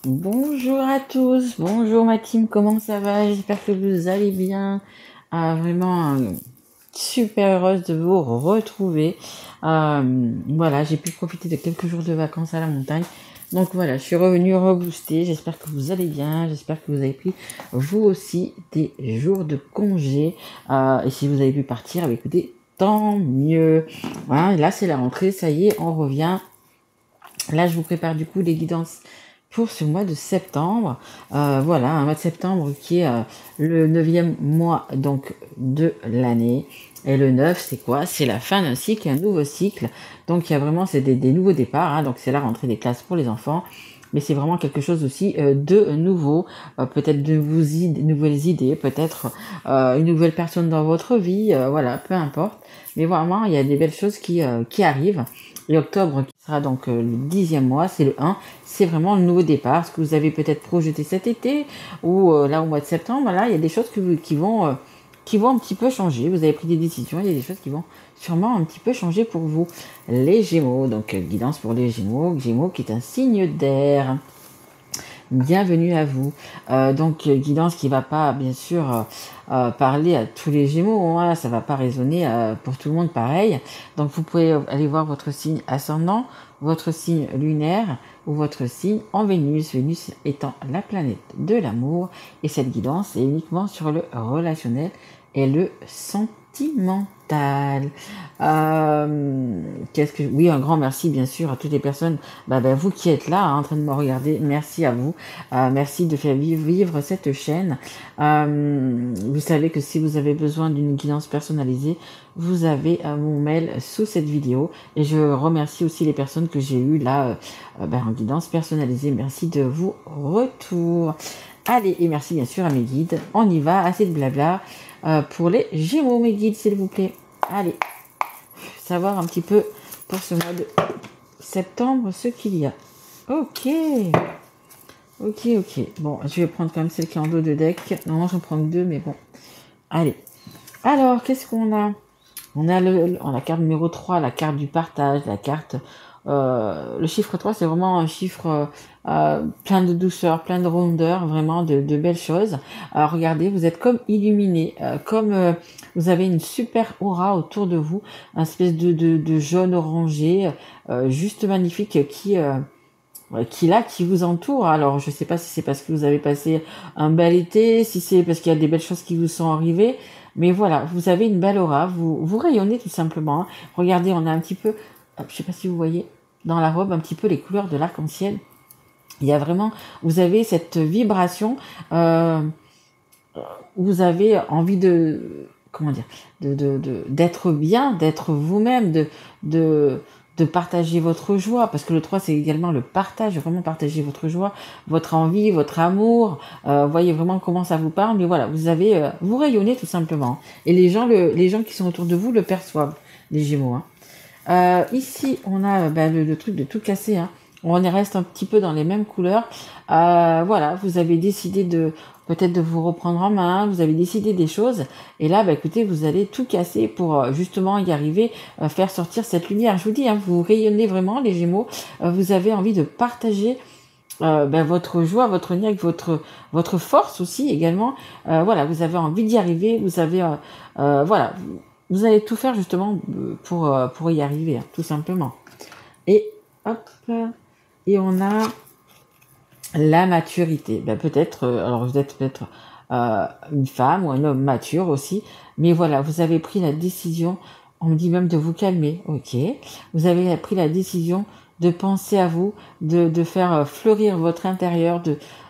Bonjour à tous, bonjour ma team, comment ça va? J'espère que vous allez bien. Vraiment super heureuse de vous retrouver. Voilà, j'ai pu profiter de quelques jours de vacances à la montagne. Donc voilà, je suis revenue rebooster. J'espère que vous allez bien. J'espère que vous avez pris vous aussi des jours de congé. Et si vous avez pu partir, écoutez, tant mieux. Voilà, là c'est la rentrée, ça y est, on revient. Là, je vous prépare du coup les guidances pour ce mois de septembre. Voilà, un mois de septembre qui est le neuvième mois donc de l'année. Et le 9, c'est quoi? C'est la fin d'un cycle, un nouveau cycle. Donc il y a vraiment c'est des nouveaux départs. Donc c'est la rentrée des classes pour les enfants. Mais c'est vraiment quelque chose aussi de nouveau, peut-être de nouvelles idées, peut-être une nouvelle personne dans votre vie, voilà, peu importe. Mais vraiment, il y a des belles choses qui arrivent. Et octobre, qui sera donc le 10e mois, c'est le 1, c'est vraiment le nouveau départ. Ce que vous avez peut-être projeté cet été, ou là au mois de septembre, là, il y a des choses qui vont un petit peu changer. Vous avez pris des décisions, il y a des choses qui vont sûrement un petit peu changer pour vous. Les Gémeaux, donc guidance pour les Gémeaux, Gémeaux qui est un signe d'air. Bienvenue à vous. Donc guidance qui va pas bien sûr parler à tous les Gémeaux, hein, ça va pas résonner pour tout le monde pareil. Donc vous pouvez aller voir votre signe ascendant, votre signe lunaire ou votre signe en Vénus. Vénus étant la planète de l'amour et cette guidance est uniquement sur le relationnel et le sentimental. Oui, un grand merci bien sûr à toutes les personnes, vous qui êtes là en train de me regarder, merci à vous, merci de faire vivre cette chaîne. Vous savez que si vous avez besoin d'une guidance personnalisée, vous avez mon mail sous cette vidéo et je remercie aussi les personnes que j'ai eues là en guidance personnalisée. Merci de vos retours. Allez, et merci bien sûr à mes guides. On y va, assez de blabla. Pour les Gémeaux, mes guides, s'il vous plaît. Allez, savoir un petit peu pour ce mois de septembre ce qu'il y a. Ok. Bon, je vais prendre quand même celle qui est en dos de deck. Normalement, j'en prends que deux, mais bon. Allez. Alors, qu'est-ce qu'on a? On a la carte numéro 3, la carte du partage, la carte... le chiffre 3, c'est vraiment un chiffre plein de douceur, plein de rondeur, vraiment de belles choses. Regardez, vous êtes comme illuminé, comme vous avez une super aura autour de vous, un espèce de jaune orangé, juste magnifique qui vous entoure. Alors, je sais pas si c'est parce que vous avez passé un bel été, si c'est parce qu'il y a des belles choses qui vous sont arrivées, mais voilà, vous avez une belle aura, vous rayonnez tout simplement. Hein. Regardez, on a un petit peu, je sais pas si vous voyez, dans la robe, un petit peu les couleurs de l'arc-en-ciel. Il y a vraiment, vous avez cette vibration, vous avez envie de, comment dire, d'être bien, d'être vous-même, de partager votre joie, parce que le 3 c'est également le partage, vraiment partager votre joie, votre envie, votre amour, voyez vraiment comment ça vous parle, mais voilà, vous rayonnez tout simplement, et les gens qui sont autour de vous le perçoivent, les Gémeaux. Ici on a le truc de tout casser, hein. On y reste un petit peu dans les mêmes couleurs. Voilà, vous avez décidé peut-être de vous reprendre en main, vous avez décidé des choses, et là, écoutez, vous allez tout casser pour justement y arriver, faire sortir cette lumière. Je vous dis, hein, vous rayonnez vraiment, les Gémeaux. Vous avez envie de partager votre joie, votre lien avec votre force aussi également. Voilà, vous avez envie d'y arriver, vous avez voilà, vous allez tout faire justement pour y arriver, hein, tout simplement. Et hop, et on a la maturité. Peut-être, alors vous êtes peut-être une femme ou un homme mature aussi, mais voilà, vous avez pris la décision, on me dit même de vous calmer, ok, vous avez pris la décision de penser à vous, de faire fleurir votre intérieur,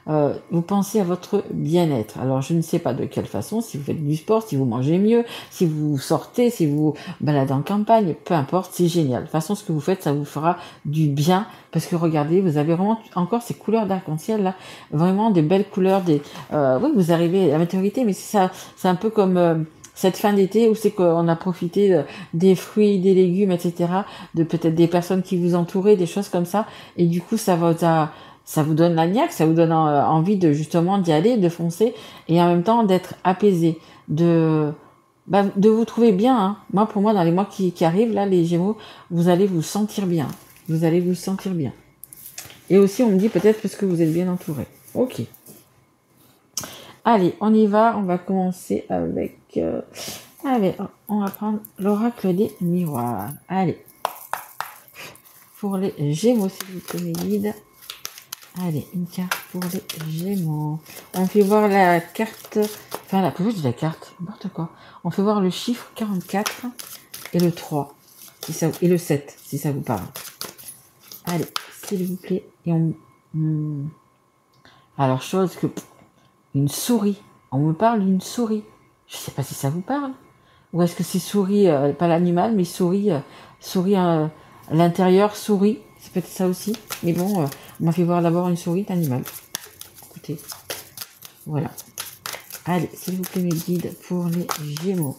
vous pensez à votre bien-être. Alors je ne sais pas de quelle façon, si vous faites du sport, si vous mangez mieux, si vous sortez, si vous baladez en campagne, peu importe, c'est génial. De toute façon, ce que vous faites, ça vous fera du bien, parce que regardez, vous avez vraiment encore ces couleurs d'arc-en-ciel là, vraiment des belles couleurs, oui, vous arrivez à la maturité, mais c'est ça, c'est un peu comme cette fin d'été où c'est qu'on a profité des fruits, des légumes, etc., de peut-être des personnes qui vous entouraient, des choses comme ça, et du coup ça vous donne la niaque, ça vous donne envie de justement d'y aller, de foncer, et en même temps d'être apaisé, de vous trouver bien. Hein. Pour moi, dans les mois qui arrivent, là, les Gémeaux, vous allez vous sentir bien. Vous allez vous sentir bien. Et aussi, on me dit peut-être parce que vous êtes bien entouré. Ok. Allez, on y va. On va commencer avec... Allez, on va prendre l'oracle des miroirs. Allez. Pour les Gémeaux, s'il vous plaît, mes guides. Allez, une carte pour les Gémeaux. On fait voir la carte... Enfin, la plus de la carte. N'importe quoi. On fait voir le chiffre 44 et le 3. Si ça, et le 7, si ça vous parle. Allez, s'il vous plaît. Et alors, chose que... Une souris. On me parle d'une souris. Je sais pas si ça vous parle. Ou est-ce que c'est souris, pas l'animal, mais souris, souris à l'intérieur, souris. C'est peut-être ça aussi. Mais bon, on m'a fait voir d'abord une souris d'animal. Écoutez. Voilà. Allez, s'il vous plaît, mes guides, pour les Gémeaux.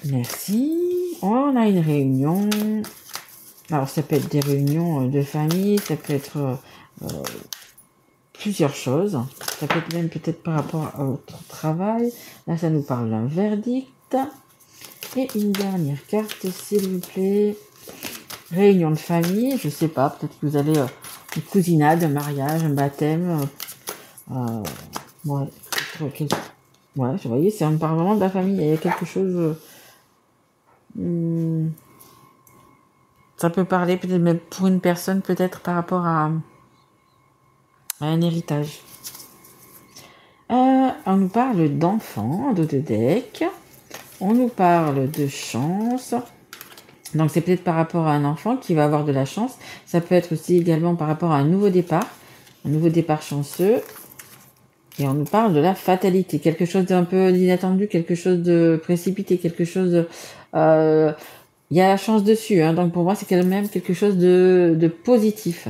Merci. On a une réunion. Alors, ça peut être des réunions de famille, ça peut être plusieurs choses. Ça peut être même peut-être par rapport à votre travail. Là, ça nous parle d'un verdict. Et une dernière carte, s'il vous plaît. Réunion de famille, je sais pas, peut-être que vous allez une cousinade, un mariage, un baptême. Ouais, ouais, vous voyez, ça me parle vraiment de la famille. Il y a quelque chose... ça peut parler peut-être même pour une personne, peut-être par rapport à un héritage. On nous parle d'enfants, de deck. On nous parle de chance. Donc c'est peut-être par rapport à un enfant qui va avoir de la chance. Ça peut être aussi également par rapport à un nouveau départ chanceux. Et on nous parle de la fatalité, quelque chose d'un peu inattendu, quelque chose de précipité, quelque chose de... il y a la chance dessus, hein, donc pour moi c'est quand même quelque chose de positif.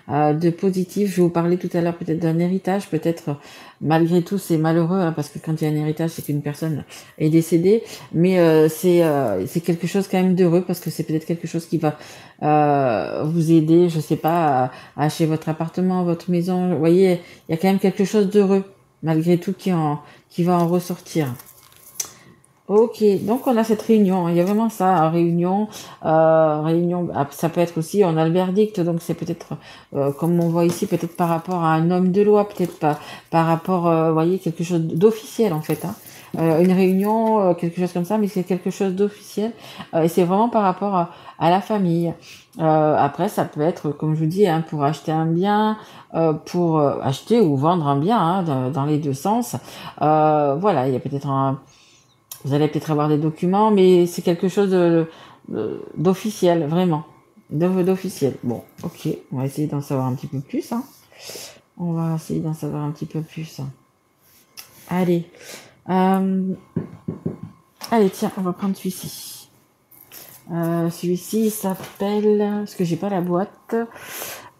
De positif, je vais vous parler tout à l'heure peut-être d'un héritage, peut-être malgré tout c'est malheureux, hein, parce que quand il y a un héritage c'est qu'une personne est décédée, mais c'est quelque chose quand même d'heureux, parce que c'est peut-être quelque chose qui va vous aider, je sais pas, à acheter votre appartement, votre maison, vous voyez, il y a quand même quelque chose d'heureux, malgré tout qui va en ressortir. Ok, donc on a cette réunion, il y a vraiment ça, réunion, ça peut être aussi, on a le verdict, donc c'est peut-être, comme on voit ici, peut-être par rapport à un homme de loi, peut-être pas par rapport, vous voyez, quelque chose d'officiel en fait, hein. Une réunion, quelque chose comme ça, mais c'est quelque chose d'officiel, et c'est vraiment par rapport à la famille. Après, ça peut être, comme je vous dis, hein, pour acheter un bien, pour acheter ou vendre un bien, hein, dans les deux sens. Voilà, il y a peut-être vous allez peut-être avoir des documents, mais c'est quelque chose d'officiel, vraiment. D'officiel. Bon, ok, on va essayer d'en savoir un petit peu plus. Hein. On va essayer d'en savoir un petit peu plus. Allez. Allez, tiens, on va prendre celui-ci. Celui-ci s'appelle... Parce que j'ai pas la boîte.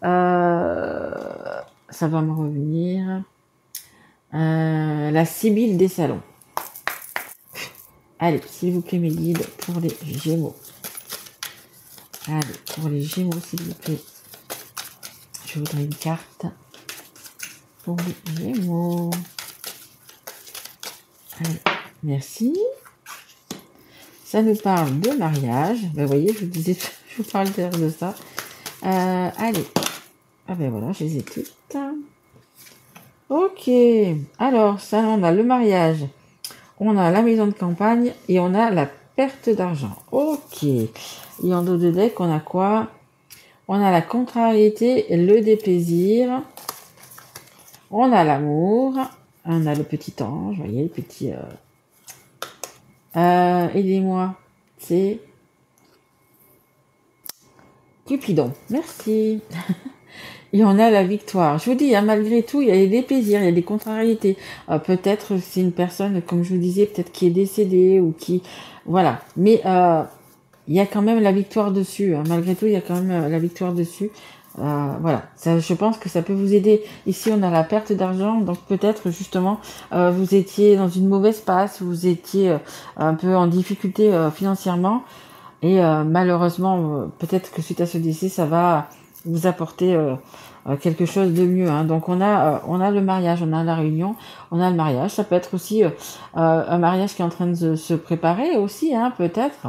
Ça va me revenir. La Sibylle des salons. Allez, s'il vous plaît, mes guides, pour les Gémeaux. Allez, pour les Gémeaux, s'il vous plaît. Je voudrais une carte pour les Gémeaux. Allez, merci. Ça nous parle de mariage. Ben, vous voyez, je vous disais, je vous parle de ça. Allez. Ah ben voilà, je les ai toutes. Ok. Alors, ça, on a le mariage. On a la maison de campagne et on a la perte d'argent. Ok. Et en dos de deck, on a quoi? On a la contrariété, le déplaisir. On a l'amour. On a le petit ange, vous voyez, le petit... aidez-moi. C'est... Cupidon. Merci. Et on a la victoire. Je vous dis, hein, malgré tout, il y a des plaisirs, il y a des contrariétés. Peut-être c'est une personne, comme je vous disais, peut-être qui est décédée ou qui... Voilà. Mais il y a quand même la victoire dessus. Hein. Malgré tout, il y a quand même la victoire dessus. Voilà. Ça, je pense que ça peut vous aider. Ici, on a la perte d'argent. Donc peut-être, justement, vous étiez dans une mauvaise passe, vous étiez un peu en difficulté financièrement. Et malheureusement, peut-être que suite à ce décès, ça va vous apporter quelque chose de mieux. Hein. Donc on a le mariage, on a la réunion, on a le mariage. Ça peut être aussi un mariage qui est en train de se préparer aussi, hein, peut-être.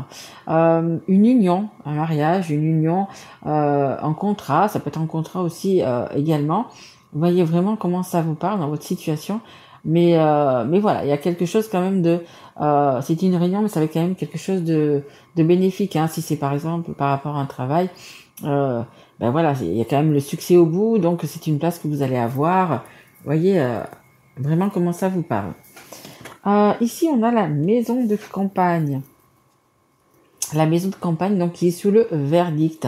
Une union, un mariage, une union, un contrat. Ça peut être un contrat aussi également. Vous voyez vraiment comment ça vous parle dans votre situation. Mais voilà, il y a quelque chose quand même de... c'est une réunion, mais ça va être quand même quelque chose de bénéfique. Hein, si c'est par exemple par rapport à un travail, ben voilà, il y a quand même le succès au bout, donc c'est une place que vous allez avoir. Vous voyez vraiment comment ça vous parle. Ici, on a la maison de campagne. La maison de campagne, donc, qui est sous le verdict.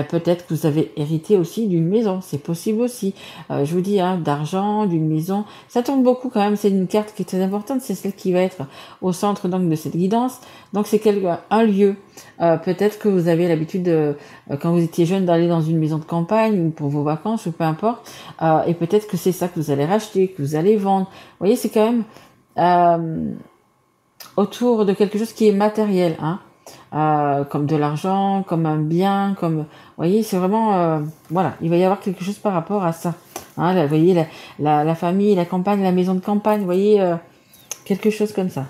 Peut-être que vous avez hérité aussi d'une maison, c'est possible aussi. Je vous dis, hein, d'argent, d'une maison, ça tourne beaucoup quand même. C'est une carte qui est très importante, c'est celle qui va être au centre donc de cette guidance. Donc c'est un lieu. Peut-être que vous avez l'habitude, quand vous étiez jeune, d'aller dans une maison de campagne ou pour vos vacances ou peu importe. Et peut-être que c'est ça que vous allez racheter, que vous allez vendre. Vous voyez, c'est quand même autour de quelque chose qui est matériel, hein. Comme de l'argent, comme un bien, comme, vous voyez, c'est vraiment, voilà, il va y avoir quelque chose par rapport à ça. Hein, là, vous voyez, la famille, la campagne, la maison de campagne, vous voyez, quelque chose comme ça.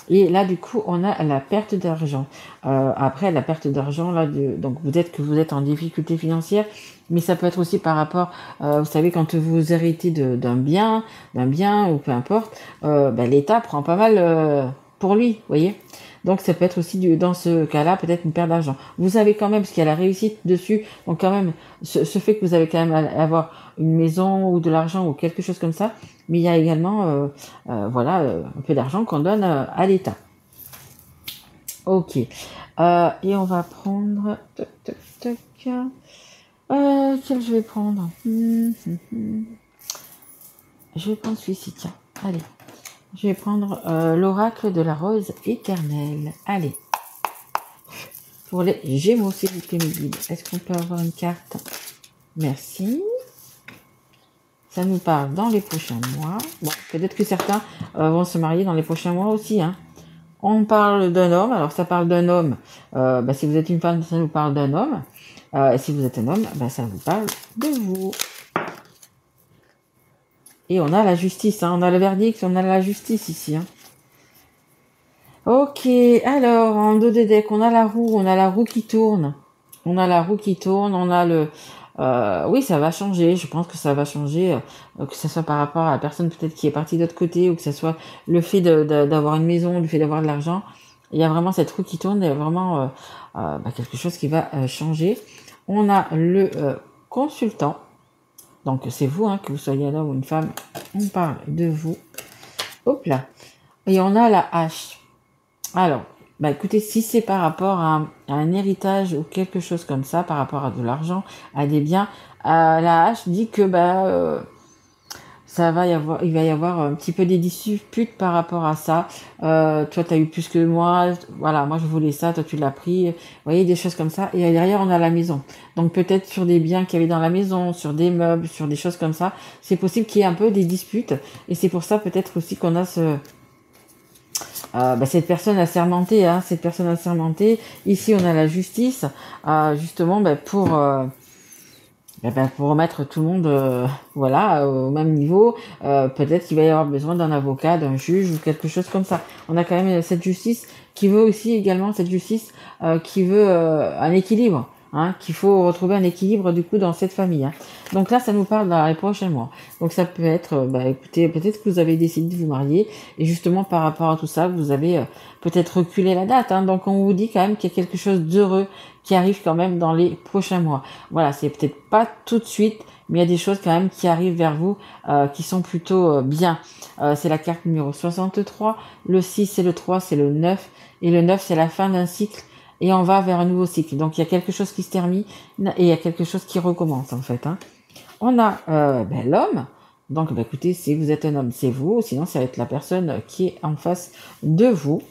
Et là, du coup, on a la perte d'argent. Après, la perte d'argent, là, donc peut-être que vous êtes en difficulté financière, mais ça peut être aussi par rapport, vous savez, quand vous héritez d'un bien ou peu importe, ben, l'État prend pas mal pour lui, vous voyez. Donc ça peut être aussi dans ce cas-là peut-être une perte d'argent. Vous avez quand même, parce qu'il y a la réussite dessus, donc quand même ce fait que vous avez quand même à avoir une maison ou de l'argent ou quelque chose comme ça, mais il y a également voilà un peu d'argent qu'on donne à l'État. Ok. Et on va prendre quel je vais prendre Je vais prendre celui-ci, tiens. Allez. Je vais prendre l'oracle de la rose éternelle. Allez. Pour les Gémeaux, s'il vous plaît, mes guides. Est-ce qu'on peut avoir une carte? Merci. Ça nous parle dans les prochains mois. Bon, peut-être que certains vont se marier dans les prochains mois aussi. Hein. On parle d'un homme. Alors, ça parle d'un homme. Bah, si vous êtes une femme, ça nous parle d'un homme. Et si vous êtes un homme, bah, ça vous parle de vous. Et on a la justice, hein. On a le verdict, on a la justice ici. Hein. Ok, alors en dos des decks, on a la roue qui tourne. On a la roue qui tourne, on a le... oui, ça va changer, je pense que ça va changer, que ce soit par rapport à la personne peut-être qui est partie de l'autre côté, ou que ce soit le fait d'avoir une maison, le fait d'avoir de l'argent. Il y a vraiment cette roue qui tourne, il y a vraiment quelque chose qui va changer. On a le consultant. Donc c'est vous, hein, que vous soyez un homme ou une femme, on parle de vous. Hop là. Et on a la hache. Alors, bah écoutez, si c'est par rapport à un héritage ou quelque chose comme ça, par rapport à de l'argent, à des biens, la hache dit que il va y avoir un petit peu des disputes par rapport à ça. Toi, tu as eu plus que moi. Voilà, moi je voulais ça, toi tu l'as pris. Vous voyez, des choses comme ça. Et derrière, on a la maison. Donc peut-être sur des biens qu'il y avait dans la maison, sur des meubles, sur des choses comme ça, c'est possible qu'il y ait un peu des disputes. Et c'est pour ça peut-être aussi qu'on a cette personne assermentée. Hein, cette personne assermentée. Ici, on a la justice, justement pour remettre tout le monde au même niveau. Peut-être qu'il va y avoir besoin d'un avocat, d'un juge ou quelque chose comme ça. On a quand même cette justice qui veut aussi également cette justice qui veut un équilibre. Hein, qu'il faut retrouver un équilibre du coup dans cette famille. Hein. Donc là, ça nous parle dans les prochains mois. Donc ça peut être, écoutez, peut-être que vous avez décidé de vous marier et justement par rapport à tout ça, vous avez peut-être reculé la date. Hein. Donc on vous dit quand même qu'il y a quelque chose d'heureux qui arrive quand même dans les prochains mois. Voilà, c'est peut-être pas tout de suite, mais il y a des choses quand même qui arrivent vers vous qui sont plutôt bien. C'est la carte numéro 63, le 6 et le 3 c'est le 9 et le 9 c'est la fin d'un cycle. Et on va vers un nouveau cycle. Donc, il y a quelque chose qui se termine et il y a quelque chose qui recommence, en fait. Hein. On a l'homme. Donc, écoutez, si vous êtes un homme, c'est vous. Sinon, ça va être la personne qui est en face de vous.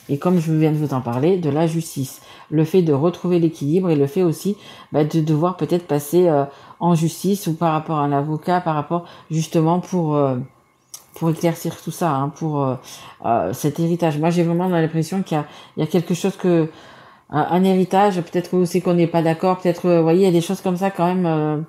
Et comme je viens de vous en parler, de la justice. Le fait de retrouver l'équilibre et le fait aussi de devoir peut-être passer en justice ou par rapport à un avocat, par rapport justement pour éclaircir tout ça, hein, pour cet héritage. Moi, j'ai vraiment l'impression qu'il y a quelque chose que un héritage, peut-être aussi qu'on n'est pas d'accord, peut-être, vous voyez, il y a des choses comme ça quand même,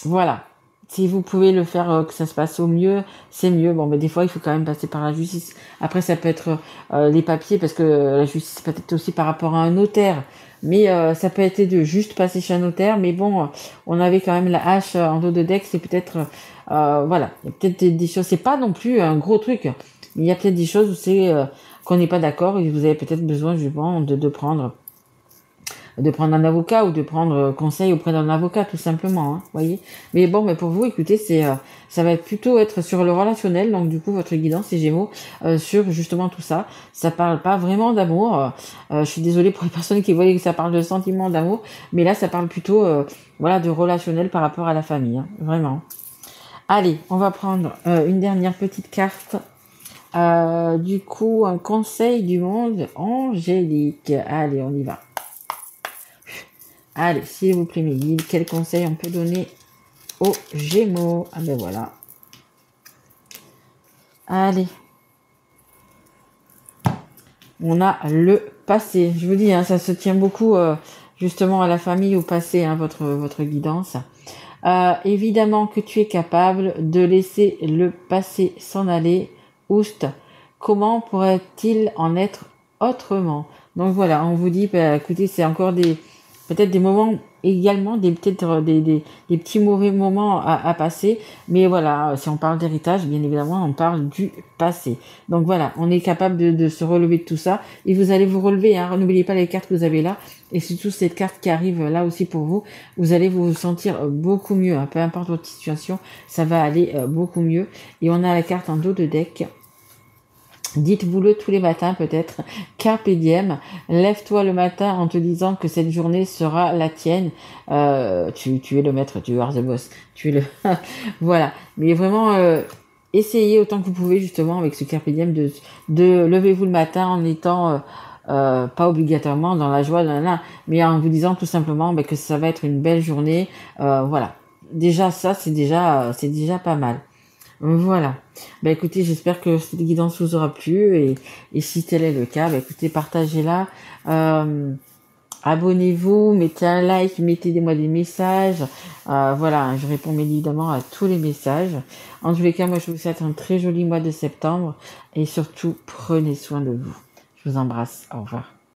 voilà. Si vous pouvez le faire, que ça se passe au mieux, c'est mieux. Bon, mais des fois, il faut quand même passer par la justice. Après, ça peut être les papiers, parce que la justice peut être aussi par rapport à un notaire. Mais ça peut être de juste passer chez un notaire. Mais bon, on avait quand même la hache en dos de deck. C'est peut-être, voilà, il y a peut-être des choses. C'est pas non plus un gros truc. Mais il y a peut-être des choses où c'est qu'on n'est pas d'accord et vous avez peut-être besoin justement de prendre un avocat ou de prendre conseil auprès d'un avocat tout simplement, hein, voyez. Mais bon, mais pour vous, écoutez, ça va plutôt être sur le relationnel, donc du coup votre guidance c'est Gémeaux sur justement tout ça. Ça parle pas vraiment d'amour. Je suis désolée pour les personnes qui voyaient que ça parle de sentiment d'amour, mais là ça parle plutôt voilà de relationnel par rapport à la famille, hein, vraiment. Allez, on va prendre une dernière petite carte. Du coup, un conseil du monde angélique. Allez, on y va. Allez, s'il vous plaît, mes guides, quel conseil on peut donner aux Gémeaux? Ah ben voilà. Allez. On a le passé. Je vous dis, hein, ça se tient beaucoup justement à la famille, au passé, hein, votre guidance. Évidemment que tu es capable de laisser le passé s'en aller. Oust, comment pourrait-il en être autrement? Donc voilà, on vous dit, bah, écoutez, c'est encore peut-être des moments également, peut-être des petits mauvais moments à passer, mais voilà, si on parle d'héritage, bien évidemment, on parle du passé. Donc voilà, on est capable de se relever de tout ça, et vous allez vous relever, hein, n'oubliez pas les cartes que vous avez là, et surtout cette carte qui arrive là aussi pour vous, vous allez vous sentir beaucoup mieux, hein, peu importe votre situation, ça va aller beaucoup mieux. Et on a la carte en dos de deck. Dites-vous-le tous les matins peut-être. Carpe diem. Lève-toi le matin en te disant que cette journée sera la tienne. Tu es le maître, tu es the boss. Tu es le... voilà. Mais vraiment, essayez autant que vous pouvez justement avec ce carpe diem de levez-vous le matin en étant... pas obligatoirement dans la joie, mais en vous disant tout simplement que ça va être une belle journée. Voilà. Déjà ça, c'est déjà pas mal. Voilà. Bah écoutez, j'espère que cette guidance vous aura plu et si tel est le cas, bah écoutez, partagez-la. Abonnez-vous, mettez un like, mettez-moi des messages. Voilà, je réponds bien évidemment à tous les messages. En tous les cas, moi je vous souhaite un très joli mois de septembre et surtout prenez soin de vous. Je vous embrasse. Au revoir.